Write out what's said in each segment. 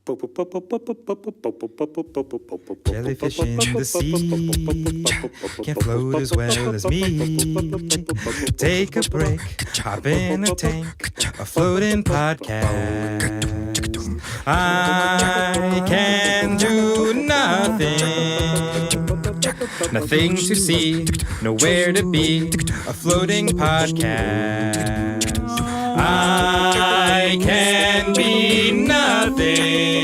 Jellyfish in the sea can't float as well as me. Take a break, hop in a tank, a floating podcast. I can do nothing to see, nowhere to be, a floating podcast. I can be nothing.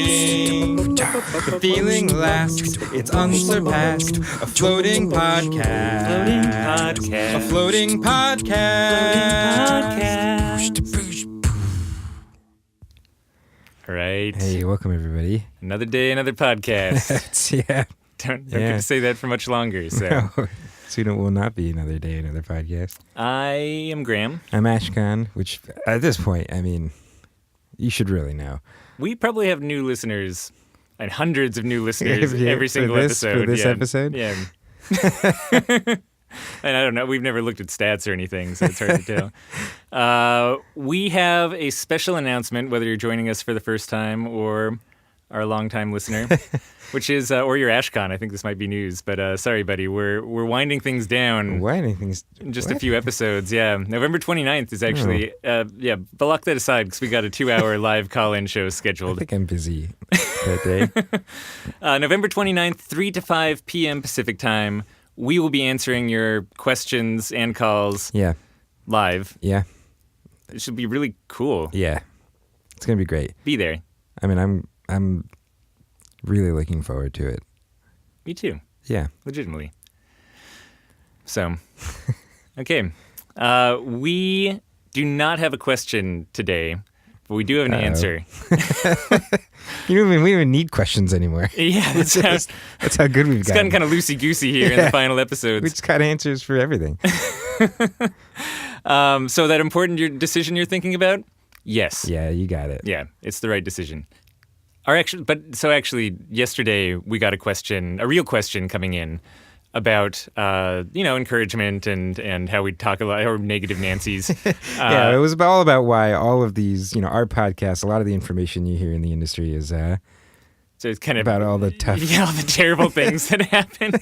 The feeling lasts, it's unsurpassed. A floating podcast. A floating podcast. All right. Hey, welcome everybody. Another day, another podcast. Yeah. Don't get to say that for much longer. So. No. Soon it will not be another day, another podcast. I am Graham. I'm Ashkahn, which at this point, I mean, you should really know. We probably have new listeners and hundreds of new listeners every single episode. For this episode? Yeah. And I don't know. We've never looked at stats or anything, so it's hard to tell. We have a special announcement, whether you're joining us for the first time or are a longtime listener, which is, or you're Ashkahn. I think this might be news, but sorry, buddy. We're winding things down. Winding things? In just a few episodes, yeah. November 29th is actually, but lock that aside because we got a 2-hour live call-in show scheduled. I think I'm busy that day. November 29th, 3 to 5 p.m. Pacific time. We will be answering your questions and calls live. Yeah. It should be really cool. Yeah. It's going to be great. Be there. I mean, I'm really looking forward to it. Me too. Yeah. Legitimately. So, okay. We do not have a question today, but we do have an answer. We don't even need questions anymore. Yeah, that's how good we've gotten. It's gotten kind of loosey-goosey here in the final episodes. We just got answers for everything. So that important decision you're thinking about? Yes. Yeah, you got it. Yeah, it's the right decision. Actually, yesterday we got a real question coming in about, encouragement and how we talk a lot, or negative Nancy's. Yeah, it was all about why all of these, our podcast, a lot of the information you hear in the industry is so it's kind of about all the tough, all the terrible things that happen.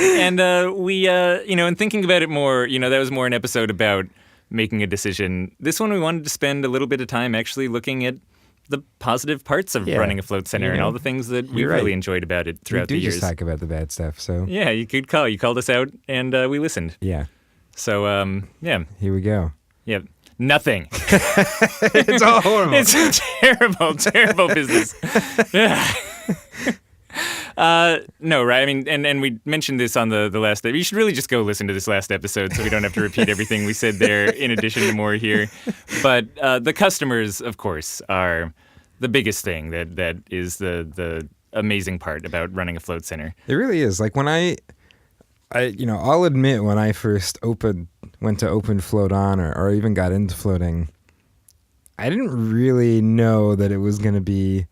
And we, in thinking about it more, that was more an episode about making a decision. This one we wanted to spend a little bit of time actually looking at the positive parts of running a float center and all the things that we really enjoyed about it throughout the years. We do just talk about the bad stuff, so. Yeah, you could call. You called us out, and we listened. Yeah. So, yeah. Here we go. Yeah. Nothing. It's all horrible. It's a terrible, terrible business. Yeah. No, right? I mean, and we mentioned this on the last day. You should really just go listen to this last episode so we don't have to repeat everything we said there in addition to more here. But the customers, of course, are the biggest thing that is the amazing part about running a float center. It really is. Like when I'll admit when I first went to open float on or even got into floating, I didn't really know that it was going to be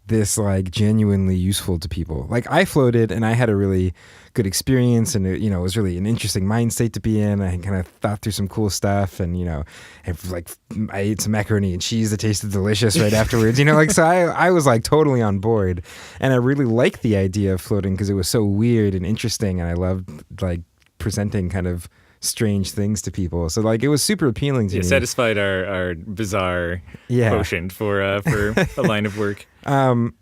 this like genuinely useful to people. Like I floated and I had a really good experience and it was really an interesting mind state to be in. I kind of thought through some cool stuff and I ate some macaroni and cheese that tasted delicious right afterwards. So I was like totally on board and I really liked the idea of floating because it was so weird and interesting and I loved like presenting kind of strange things to people. So like it was super appealing to me. It satisfied our bizarre quotient for a line of work. And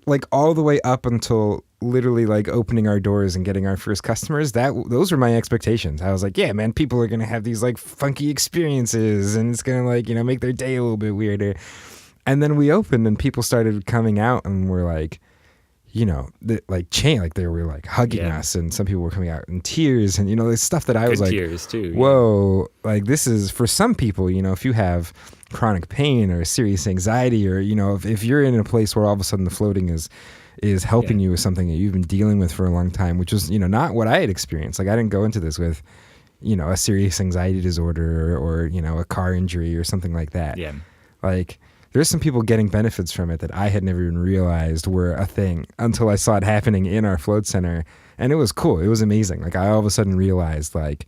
like all the way up until literally like opening our doors and getting our first customers, those were my expectations. I was like, yeah, man, people are going to have these like funky experiences and it's going to like, make their day a little bit weirder. And then we opened and people started coming out and were like, they were like hugging us and some people were coming out in tears and, there's stuff that I was like, tears too. Whoa, like this is for some people, if you have chronic pain or serious anxiety or, if you're in a place where all of a sudden the floating is helping you with something that you've been dealing with for a long time, which was, not what I had experienced. Like I didn't go into this with, a serious anxiety disorder or a car injury or something like that. Yeah. Like there's some people getting benefits from it that I had never even realized were a thing until I saw it happening in our float center. And it was cool. It was amazing. Like I all of a sudden realized like,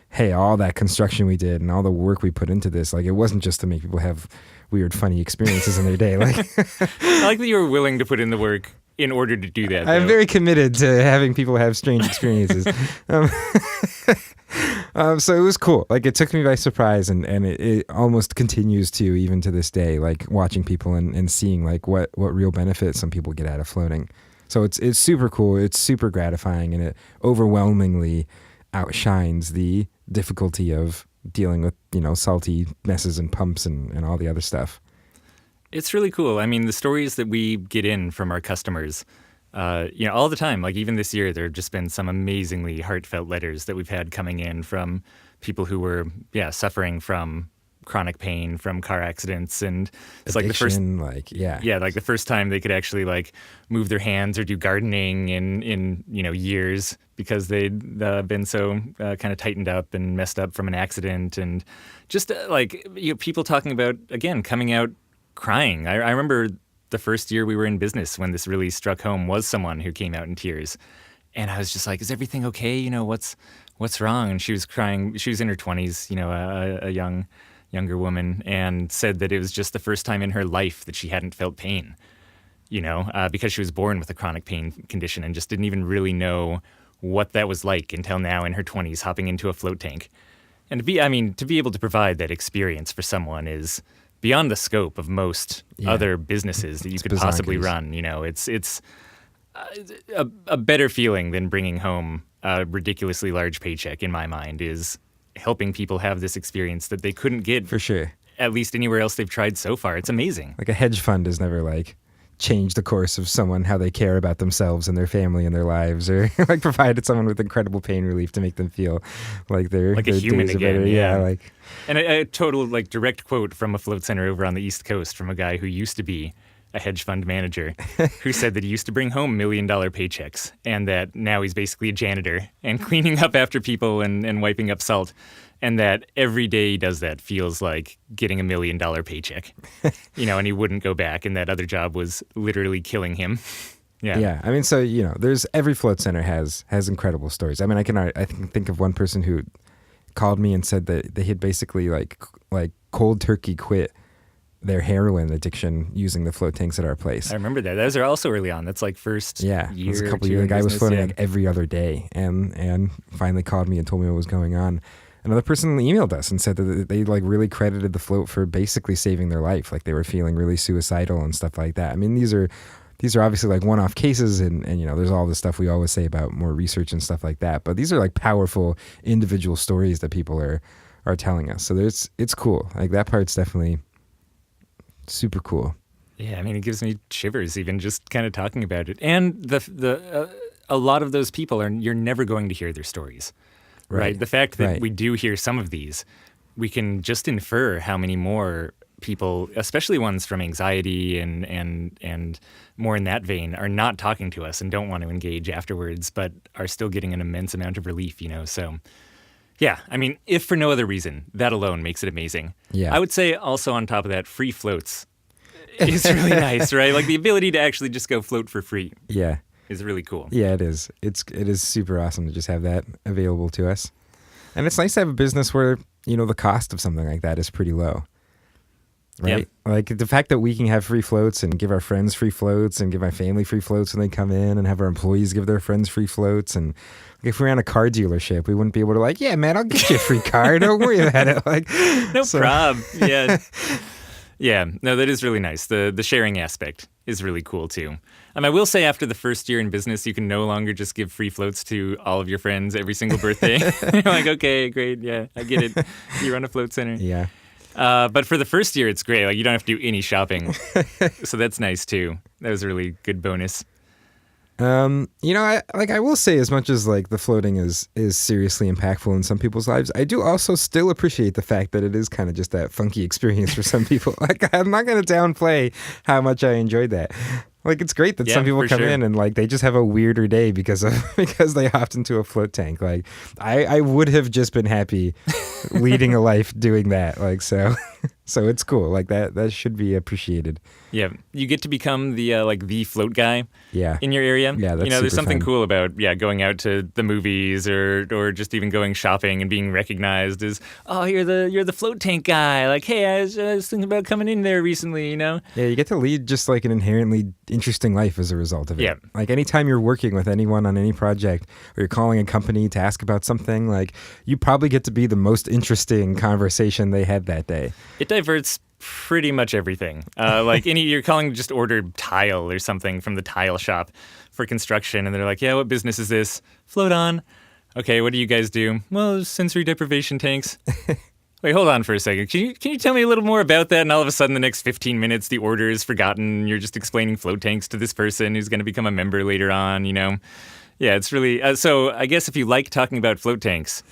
hey, all that construction we did and all the work we put into this, like it wasn't just to make people have weird, funny experiences in their day. Like, I like that you were willing to put in the work in order to do that. I'm very committed to having people have strange experiences. So it was cool. Like, it took me by surprise, and it almost continues to, even to this day, like watching people and seeing like what real benefit some people get out of floating. So it's super cool. It's super gratifying, and it overwhelmingly outshines the difficulty of dealing with, salty messes and pumps and all the other stuff. It's really cool. I mean, the stories that we get in from our customers, all the time, like even this year, there have just been some amazingly heartfelt letters that we've had coming in from people who were, suffering from chronic pain from car accidents, and it's Addiction, like the first time they could actually like move their hands or do gardening in years because they'd been so kind of tightened up and messed up from an accident, and just people talking about, again, coming out crying. I remember the first year we were in business when this really struck home was someone who came out in tears, and I was just like, is everything okay? What's wrong? And she was crying. She was in her 20s, a younger woman, and said that it was just the first time in her life that she hadn't felt pain, because she was born with a chronic pain condition and just didn't even really know what that was like until now in her 20s, hopping into a float tank. And to be able to provide that experience for someone is beyond the scope of most other businesses that you could possibly run. It's a better feeling than bringing home a ridiculously large paycheck, in my mind, is helping people have this experience that they couldn't get For sure. at least anywhere else they've tried so far. It's amazing. Like, a hedge fund has never like changed the course of someone, how they care about themselves and their family and their lives, or like provided someone with incredible pain relief to make them feel like they're like a human again. Yeah. And a total direct quote from a float center over on the East Coast from a guy who used to be a hedge fund manager who said that he used to bring home $1 million paychecks, and that now he's basically a janitor and cleaning up after people and wiping up salt, and that every day he does that feels like getting $1 million paycheck, and he wouldn't go back, and that other job was literally killing him. Yeah. I mean, so there's every float center has incredible stories. I mean, I can think of one person who called me and said that they had basically like cold turkey quit their heroin addiction using the float tanks at our place. I remember that. Those are also early on. That's like first year. It was a couple years. The guy was floating like every other day, and finally called me and told me what was going on. Another person emailed us and said that they like really credited the float for basically saving their life. Like, they were feeling really suicidal and stuff like that. I mean, these are obviously like one-off cases, and there's all the stuff we always say about more research and stuff like that. But these are like powerful individual stories that people are telling us. So it's cool. Like, that part's definitely super cool. Yeah, I mean, it gives me shivers even just kind of talking about it. And a lot of those people you're never going to hear their stories, right? The fact that we do hear some of these, we can just infer how many more people, especially ones from anxiety and more in that vein, are not talking to us and don't want to engage afterwards, but are still getting an immense amount of relief, So, yeah, I mean, if for no other reason, that alone makes it amazing. Yeah. I would say also on top of that, free floats is really nice, right? Like, the ability to actually just go float for free. Yeah. Is really cool. Yeah, it is. It is super awesome to just have that available to us. And it's nice to have a business where, the cost of something like that is pretty low. Right? Yeah. Like, the fact that we can have free floats and give our friends free floats and give my family free floats when they come in, and have our employees give their friends free floats. And if we ran a car dealership, we wouldn't be able to yeah, man, I'll get you a free car. Don't worry about it. No problem. Yeah. Yeah. No, that is really nice. The sharing aspect is really cool too. I will say, after the first year in business, you can no longer just give free floats to all of your friends every single birthday. You're like, okay, great. Yeah, I get it. You run a float center. Yeah. But for the first year, it's great. Like, you don't have to do any shopping. So that's nice too. That was a really good bonus. I will say, as much as the floating is seriously impactful in some people's lives, I do also still appreciate the fact that it is kind of just that funky experience for some people. I'm not going to downplay how much I enjoyed that. It's great that some people come in and they just have a weirder day because they hopped into a float tank. I would have just been happy leading a life doing that. So So it's cool. Like that should be appreciated. Yeah, you get to become the float guy Yeah. in your area. Yeah, that's There's super something fun. cool about going out to the movies or just even going shopping and being recognized as, oh, you're the float tank guy. Like, hey, I was thinking about coming in there recently. Yeah, you get to lead just like an inherently interesting life as a result of it. Yeah. Like anytime you're working with anyone on any project or you're calling a company to ask about something, like you probably get to be the most interesting conversation they had that day. It diverts pretty much everything. You're calling just ordered tile or something from the tile shop for construction, and they're like, yeah, what business is this? Float on. Okay, what do you guys do? Well, sensory deprivation tanks. Wait, hold on for a second. Can you tell me a little more about that? And all of a sudden, the next 15 minutes, the order is forgotten. You're just explaining float tanks to this person who's going to become a member later on. Yeah, it's really so I guess if you like talking about float tanks,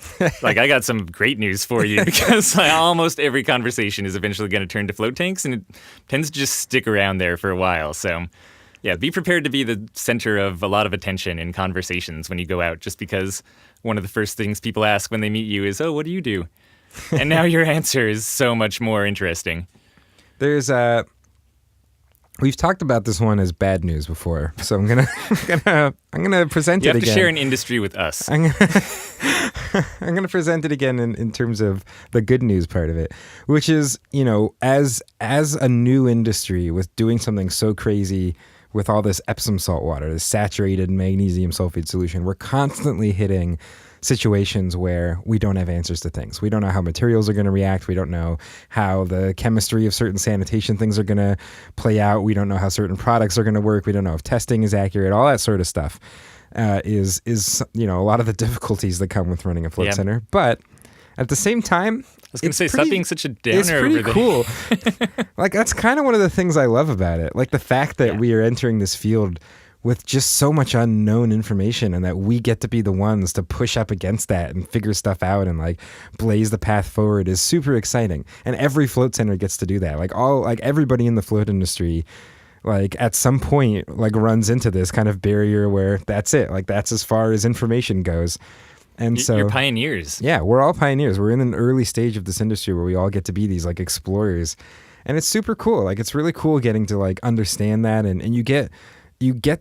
like I got some great news for you because almost every conversation is eventually going to turn to float tanks, and it tends to just stick around there for a while. So yeah, be prepared to be the center of a lot of attention in conversations when you go out, just because one of the first things people ask when they meet you is, oh, what do you do? And now your answer is so much more interesting. There's we've talked about this one as bad news before, so I'm gonna present You it have again. to share an industry with us. I'm gonna present it again in terms of the good news part of it, which is, as a new industry with doing something so crazy with all this Epsom salt water, this saturated magnesium sulfate solution, we're constantly hitting situations where we don't have answers to things. We don't know how materials are going to react. We don't know how the chemistry of certain sanitation things are going to play out. We don't know how certain products are going to work. We don't know if testing is accurate. All that sort of stuff is a lot of the difficulties that come with running a float center. But at the same time, I was going to say, stop being such a downer it's pretty over there. cool. Like, that's kind of one of the things I love about it. Like, the fact that we are entering this field with just so much unknown information, and that we get to be the ones to push up against that and figure stuff out and like blaze the path forward is super exciting. And every float center gets to do that. Like everybody in the float industry, like at some point, like runs into this kind of barrier where that's it. Like that's as far as information goes. And so you're pioneers. Yeah, we're all pioneers. We're in an early stage of this industry where we all get to be these like explorers. And it's super cool. Like it's really cool getting to like understand that, and you get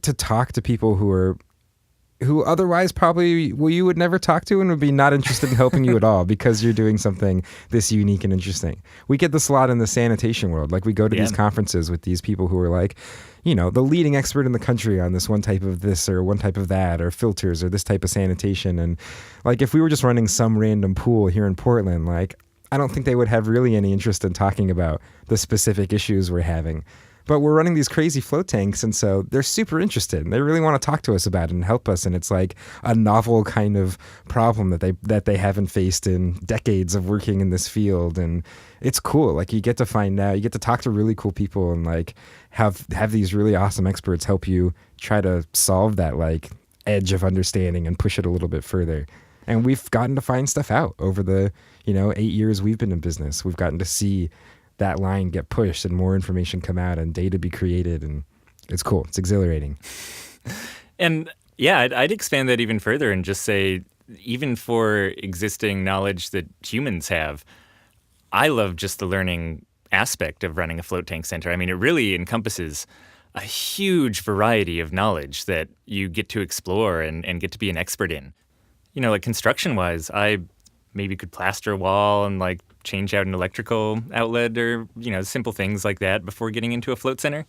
to talk to people who otherwise probably you would never talk to and would be not interested in helping you at all because you're doing something this unique and interesting. We get this a lot in the sanitation world. Like we go to these conferences with these people who are like, the leading expert in the country on this one type of this or one type of that or filters or this type of sanitation. And like if we were just running some random pool here in Portland, like I don't think they would have really any interest in talking about the specific issues we're having. But we're running these crazy float tanks, and so they're super interested, and they really want to talk to us about it and help us. And it's like a novel kind of problem that they haven't faced in decades of working in this field, and it's cool. Like you get to find out, you get to talk to really cool people, and like have these really awesome experts help you try to solve that like edge of understanding and push it a little bit further. And we've gotten to find stuff out over the 8 years we've been in business. We've gotten to see that line get pushed and more information come out and data be created, and it's cool. It's exhilarating. And yeah, I'd expand that even further and just say, even for existing knowledge that humans have, I love just the learning aspect of running a float tank center. I mean, it really encompasses a huge variety of knowledge that you get to explore and get to be an expert in. Like construction-wise, I maybe could plaster a wall and like change out an electrical outlet or, simple things like that before getting into a float center.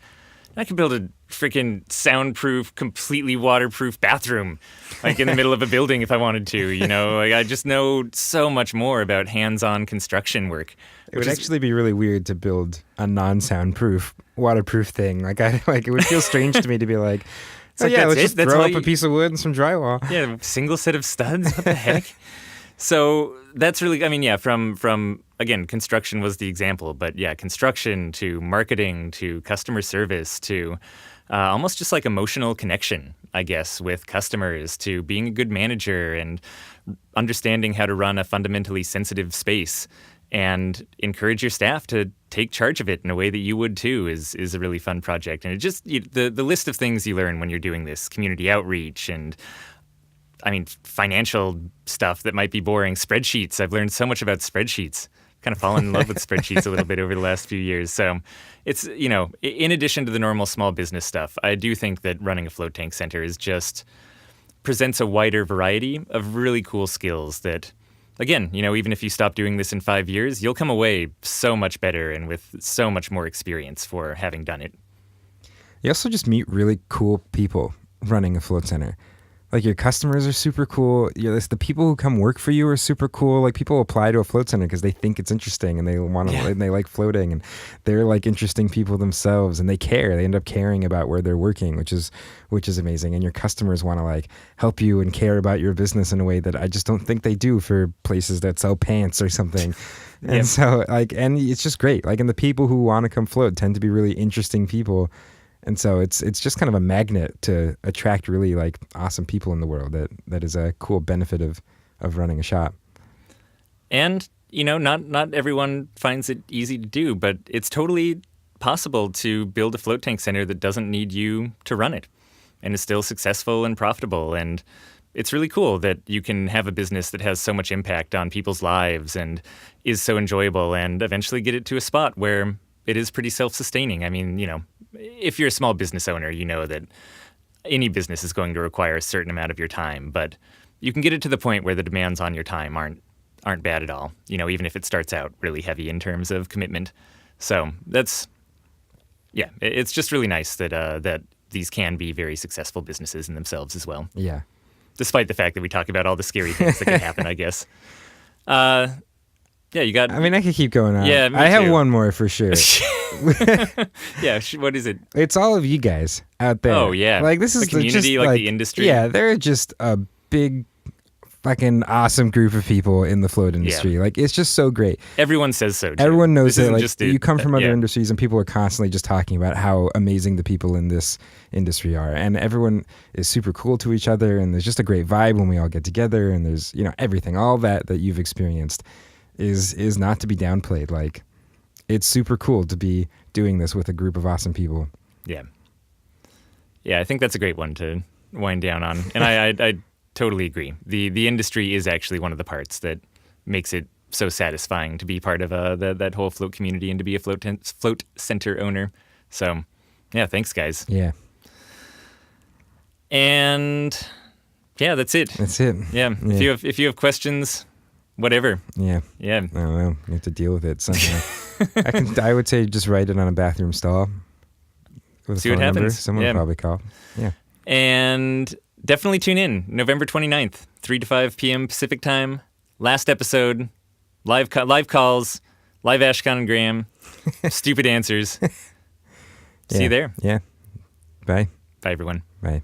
I could build a freaking soundproof, completely waterproof bathroom like in the middle of a building if I wanted to, Like I just know so much more about hands-on construction work. It would actually be really weird to build a non-soundproof, waterproof thing. Like it would feel strange to me to be like, let's just throw up a piece of wood and some drywall. Yeah, single set of studs. What the heck? So that's really, from again, construction was the example, but yeah, construction to marketing to customer service to almost just like emotional connection, I guess, with customers to being a good manager and understanding how to run a fundamentally sensitive space and encourage your staff to take charge of it in a way that you would too is a really fun project. And it just, the list of things you learn when you're doing this, community outreach and financial stuff that might be boring. Spreadsheets. I've learned so much about spreadsheets kind of fallen in love with spreadsheets a little bit over the last few years. So it's, in addition to the normal small business stuff, I do think that running a float tank center presents a wider variety of really cool skills that, again, even if you stop doing this in 5 years, you'll come away so much better and with so much more experience for having done it. You also just meet really cool people running a float center. Like, your customers are super cool. The people who come work for you are super cool. Like, people apply to a float center because they think it's interesting and they want to, and they like floating, and they're like interesting people themselves, and they care. They end up caring about where they're working, which is amazing. And your customers want to like help you and care about your business in a way that I just don't think they do for places that sell pants or something. And so and it's just great. Like, and the people who want to come float tend to be really interesting people. And so it's just kind of a magnet to attract really like awesome people in the world. That is a cool benefit of running a shop. And, not everyone finds it easy to do, but it's totally possible to build a float tank center that doesn't need you to run it and is still successful and profitable. And it's really cool that you can have a business that has so much impact on people's lives and is so enjoyable, and eventually get it to a spot where it is pretty self-sustaining. I mean, if you're a small business owner, you know that any business is going to require a certain amount of your time, but you can get it to the point where the demands on your time aren't bad at all, even if it starts out really heavy in terms of commitment. So it's just really nice that these can be very successful businesses in themselves as well. Yeah. Despite the fact that we talk about all the scary things that can happen, I guess. Yeah, you got... I mean, I could keep going on. Yeah, me I have too. one more for sure. Yeah, what is it? It's all of you guys out there. Oh, yeah. Like, this is the community, just, the industry. Yeah, they're just a big fucking awesome group of people in the float industry. Yeah. Like, it's just so great. Everyone says so, too. Everyone knows this that. Like, just you come from other industries, and people are constantly just talking about how amazing the people in this industry are. And everyone is super cool to each other, and there's just a great vibe when we all get together, and there's, everything, all that you've experienced is not to be downplayed. Like, it's super cool to be doing this with a group of awesome people. Yeah. Yeah, I think that's a great one to wind down on. And I totally agree. The industry is actually one of the parts that makes it so satisfying to be part of that whole float community and to be a float center owner. So, yeah, thanks, guys. Yeah. And yeah, that's it. That's it. Yeah. Yeah. If you have questions, whatever. Yeah. Yeah. I don't know. You have to deal with it somehow. I would say just write it on a bathroom stall. With a See what phone number. happens. Someone will probably call. Yeah. And definitely tune in November 29th, 3 to 5 p.m. Pacific time. Last episode, live calls, live Ashkahn and Graham, stupid answers. See you there. Yeah. Bye. Bye, everyone. Bye.